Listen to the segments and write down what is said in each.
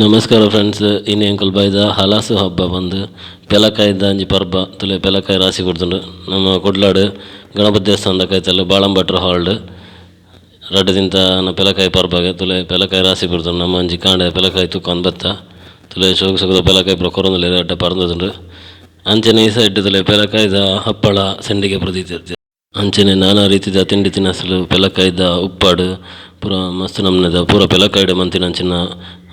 ನಮಸ್ಕಾರ ಫ್ರೆಂಡ್ಸ್. ಇನ್ನು ಎಂಕಲ್ ಬೈದ ಹಲಾಸು ಹಬ್ಬ ಬಂದು ಪೆಲಕಾಯ್ದ ಅಂಜಿ ಪರ್ಬ ತುಲೆ ಪೆಲಕಾಯಿ ರಾಸಿ ಕೊಡ್ತುಂಡು. ನಮ್ಮ ಕೊಡ್ಲಾಡು ಗಣಪತಿ ದೇವಸ್ಥಾನದ ಕೈತಲ್ಲ ಬಾಳಂಬಟ್ರ ಹಾಲ್ಡ್ ರಡ್ಡದಿಂತ ಪೆಲಕಾಯಿ ಪರ್ಬಗೆ ತುಲೆ ಪೆಲಕಾಯಿ ರಾಸಿ ಕೊಡ್ತುಂಡು. ನಮ್ಮ ಅಂಜಿ ಕಾಂಡೆ ಪೆಲಕಾಯಿ ತುಕ್ಕೊಂಡು ಬತ್ತ ತುಲೆ ಶೋಕ ಶೋಕದ ಪೆಲಕಾಯಿ ಪುರ ಕೊರೊಂದುಲೆ ಅಡ್ಡ ಪರಂದುಂಡು. ಅಂಚನೆ ಈ ಸೈಡ್ ತುಲೆ ಪೆಲಕಾಯ್ದ ಹಪ್ಪಳ ಸೆಂಡಿಗೆ ಪ್ರತೀತಿ ಅಂಚನೆ ನಾನಾ ರೀತಿದ ತಿಂಡಿ ತಿನಿಸಲು ಪೆಲಕಾಯ್ದ ಉಪ್ಪಾಡು ಪೂರ ಮಸ್ತ್ ನಮ್ನೆದ ಪೂರ ಪೆಲಕಾಯ್ಡ್ ಮಂತಿನಂಚಿನ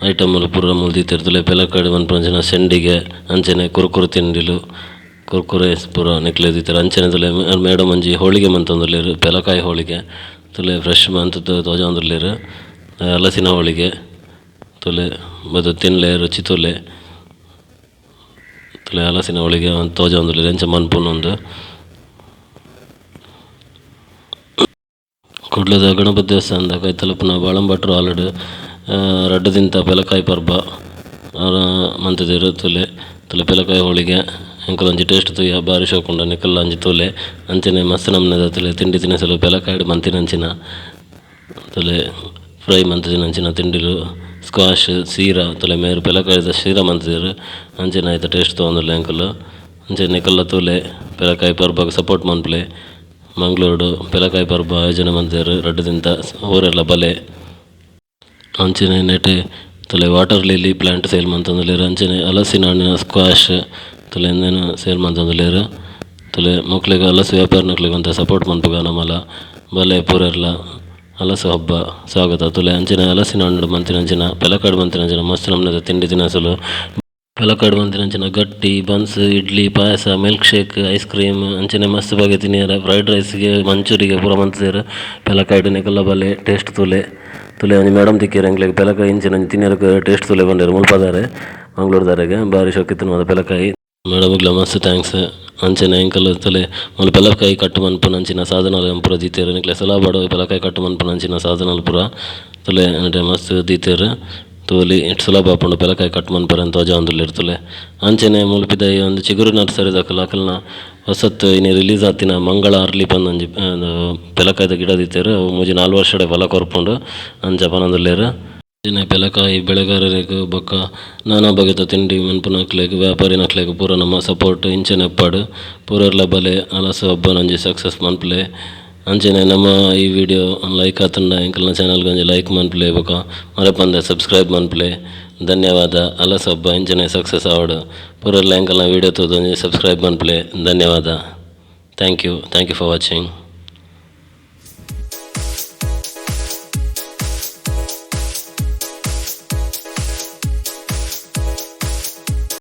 ಐಟಮ್ಲು ಪೂರ ಮುಲ್ದಿತ್ತಿರ್ತಲೆ. ಪೆಲಕಾಯ್ಡ್ ಮನ್ಪುನಂಚಿನ ಸೆಂಡಿಗೆ ಅಂಚನೆ ಕುರುಕುರು ತಿಂಡಿಲು ಕುರ್ಕುರೆ ಪೂರ ನೆಕ್ಲೆದಿತ್ತಾರೆ. ಅಂಚನೆ ತುಲೆ ಮೇಡಮ್ ಒಂಜಿ ಹೋಳಿಗೆ ಮಂತೊಂದುಲ್ಲೆರ್, ಪೆಲಕಾಯಿ ಹೋಳಿಗೆ ತುಲೆ ಫ್ರೆಶ್ ಮಂತ್ ತೋಜೊಂದುಲ್ಲೆರ್. ಹಲಸಿನ ಹೋಳಿಗೆ ತುಲೆ ಬದು ತಿನ್ಲೆ ರುಚಿ ತುಲೆ ತುಲೆ ಹಲಸಿನ ಹೋಳಿಗೆ ತೋಜೊಂದುಲ್ಲೆರ್ ಎಂಚ ಮನ್ಪುನೊಂದು. ಕುಡ್ಲದ ಗಣಪತಿ ದೇವಸ್ಥಾನದ ಕೈತಲ ಪುನಃ ಬಾಳಂಬಟ್ರು ಹಾಲಡ್ ರಡ್ಡದಿಂತ ಪೆಲಕಾಯಿ ಪರ್ಬ ಮಂತದೇರು ತುಲೆ ತುಲೆ ಪೆಲಕಾಯಿ ಹೋಳಿಗೆ ಎಂಕಲ್ ಒಂಜಿ ಟೇಸ್ಟ್ ತುಯ್ಯ ಬಾರಿ ಶೋಕುಂಡ ನಿಕಲ್ಲ ಅಂಜಿ ತುಲೆ. ಅಂಚನೆ ಮಸ್ತ್ ನಮ್ನೆದ ತುಲೆ ತಿಂಡಿ ತಿನಿಸಲು ಪೆಲಕಾಯ್ಡ್ ಮಂತಿನಂಚಿನ ತುಲೆ ಫ್ರೈ ಮಂತಿನಂಚಿನ ತಿಂಡಿಲು ಸ್ಕ್ವಾಶ್ ಸೀರಾ ತುಲೆ ಮೇರು ಪೆಲಕಾಯ್ದ ಸೀರಾ ಮಂತಿದೇರು. ಅಂಚನೆ ಆಯ್ತ ಟೇಸ್ಟ್ ತೊಗೊಂದುಲ್ಲೆ ಎಂಕಲ್. ಅಂಚನೆ ನಿಕಲ್ಲ ತುಲೆ ಪೆಲಕಾಯಿ ಪರ್ಬಗೆ ಸಪೋರ್ಟ್ ಮನ್ಪ್ಲೆ ಮಂಗಳೂರು ಪೆಲಕಾಯಿ ಪರ್ಬ ಆಯೋಜನೆ ಮಂತಿದೇರು ರಡ್ಡದಿಂತ ಊರೆಲ್ಲ ಬಲೆ. ಅಂಚನೆ ನೆಟೆ ತುಲೆ ವಾಟರ್ ಲಿಲಿ ಪ್ಲಾಂಟ್ ಸೇಲ್ ಮಂತೊಂದುಲ್ಲೆರ್. ಅಂಚನೆ ಹಲಸಿನ ಹಣ್ಣಿನ ಸ್ಕ್ವಾಶ್ ತುಲೆ ಎಂದೇನು ಸೇಲ್ ಮಂತೊಂದುಲ್ಲೆರ್. ತುಲೆ ಮಕ್ಳಿಗೆ ಹಲಸು ವ್ಯಾಪಾರನಕ್ಲಿಗೆ ಅಂತ ಸಪೋರ್ಟ್ ಮನ್ಪುಗ ನಮ್ಮಲ ಬಲೆ ಪೂರೆರ್ಲ ಹಲಸು ಹಬ್ಬ ಸ್ವಾಗತ ತುಲೆ. ಅಂಚನೆ ಹಲಸಿನ ಹಣ್ಣು ಮಂತಿನಂಚಿನ ಪೆಲಕಾಯ್ಡ್ ಮಂತಿನಂಚಿನ ಮಸ್ತ್ ನಮ್ನೆದ ತಿಂಡಿ ತಿನಿಸಲು ಪೆಲಕಾಯ್ಡ್ ಮಂತಿನಂಚಿನ ಗಟ್ಟಿ ಬನ್ಸ್ ಇಡ್ಲಿ ಪಾಯಸ ಮಿಲ್ಕ್ ಶೇಕ್ ಐಸ್ ಕ್ರೀಮ್ ಅಂಚನೆ ಮಸ್ತ್ ಬಗೆ ತಿನಿಯರ. ಫ್ರೈಡ್ ರೈಸ್ಗೆ ಮಂಚೂರಿಗೆ ಪೂರ ಮಂತಿದೇರು ಪೆಲಕಾಯ್ಡ್ ನಿಕಲ್ಲ ಬಲೆ ಟೇಸ್ಟ್ ತುಲೆ ತುಲೆ ಒಂಜಿ ಮೇಡಮ್ ತಿಕ್ಕಿರ ಎಂಕ್ಲೆಗ್ ಪೆಲಕಾಯಿ ಇಂಚಿನ ತಿನ್ನಿಯರಕ್ಕೆ ಟೇಸ್ಟ್ ತುಲೆ ಬಂದೆರ್ ಮುಲ್ಪದಾರೆ ಮಂಗ್ಳೂರ್ದಾರೆಗೆ ಬಾರಿ ಶೋಕಿತ್ತು ಮಾತ ಪೆಲಕಾಯಿ. ಮೇಡಮ್ಗ್ಲ ಮಸ್ತ್ ಥ್ಯಾಂಕ್ಸ್. ಅಂಚನೆ ಎಂಕಲ್ ತುಲೆ ಮುಲ್ ಪೆಲಕಾಯಿ ಕಟ್ಟು ಮನ್ಪುನಂಚಿನ ಸಾಧನలు ಪೂರ ದೀತೆರ್ ನಿಕ್ಲೆ ಸಲಾಬಾಡು ಪೆಲಕಾಯಿ ಕಟ್ಟು ಮನ್ಪುನಂಚಿನ ಸಾಧನలు ಪೂರ ತುಲೆ అంటే ಮಸ್ತ್ ದೀತೆರ್ ತೋಲಿ ಇಟ್ಟು ಸುಲಭ ಆಪುಂಡು ಪೆಲಕಾಯಿ ಕಟ್ ಮನ್ಪರೆ ಅಂತ ತೋಜೊಂದುಲ್ಲೆರ್ ತುಲೆ. ಅಂಚನೆ ಮುಲ್ಪಿದ ಈ ಒಂದು ಚಿಗುರು ನರ್ಸರಿ ದಕಲ್ ಅಕಲ್ನ ಹೊಸತ್ ಇನ್ನು ರಿಲೀಸ್ ಆತಿನ ಮಂಗಳ ಅರ್ಲಿ ಪಂದೊಂಜಿ ಪೆಲಕಾಯ್ದ ಗಿಡ ದೀತೆರ್. ಅವು ಮೂಜಿ 4 ವರ್ಷಡೆ ಫಲ ಕೊರ್ಪುಂಡು ಅಂಚ ಪನೊಂದುಲ್ಲೆರ್. ಅಂಚನೆ ಪೆಲಕಾಯಿ ಬೆಳೆಗಾರರಿಗೆ ಬೊಕ್ಕ ನಾನಾ ಬಗೆತ ತಿಂಡಿ ಮನ್ಪುನಕ್ಲೆಗ್ ವ್ಯಾಪಾರಿ ನಕ್ಲೆಗ್ ಪೂರ ನಮ್ಮ ಸಪೋರ್ಟ್ ಇಂಚನೆ ಎಪ್ಪಾಡು ಪೂರೆರ್ಲ ಬಲೆ ಹಲಸು ಹಬ್ಬನೊಂಜಿ ಸಕ್ಸಸ್ ಮನ್ಪುಲೆ. ಅಂಚನೆ ನಮ್ಮ ಈ ವಿಡಿಯೋ ಲೈಕ್ ಆತಂಡ ಎಂಕಲ್ನ ಚಾನಲ್ಗೆ ಒಂಜಿ ಲೈಕ್ ಮನ್ಪುಲೆ ಬೊಕ ಮರೆಪಂದೆ ಸಬ್ಸ್ಕ್ರೈಬ್ ಮನ್ಪುಲೆ. ಧನ್ಯವಾದ. ಹಲಸು ಹಬ್ಬ ಇಂಚನೆ ಸಕ್ಸಸ್ ಆವಡು ಪೂರೆರ್ಲ ಎಂಕಲ್ನ ವಿಡಿಯೋ ತೋದೊಂಜಿ ಸಬ್ಸ್ಕ್ರೈಬ್ ಮನ್ಪುಲೆ. ಧನ್ಯವಾದ. Thank you for watching.